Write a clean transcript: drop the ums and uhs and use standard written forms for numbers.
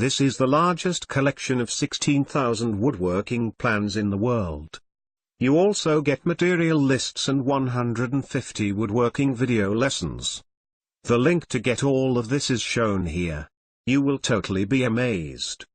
This is the largest collection of 16,000 woodworking plans in the world. You also get material lists and 150 woodworking video lessons. The link to get all of this is shown here. You will totally be amazed.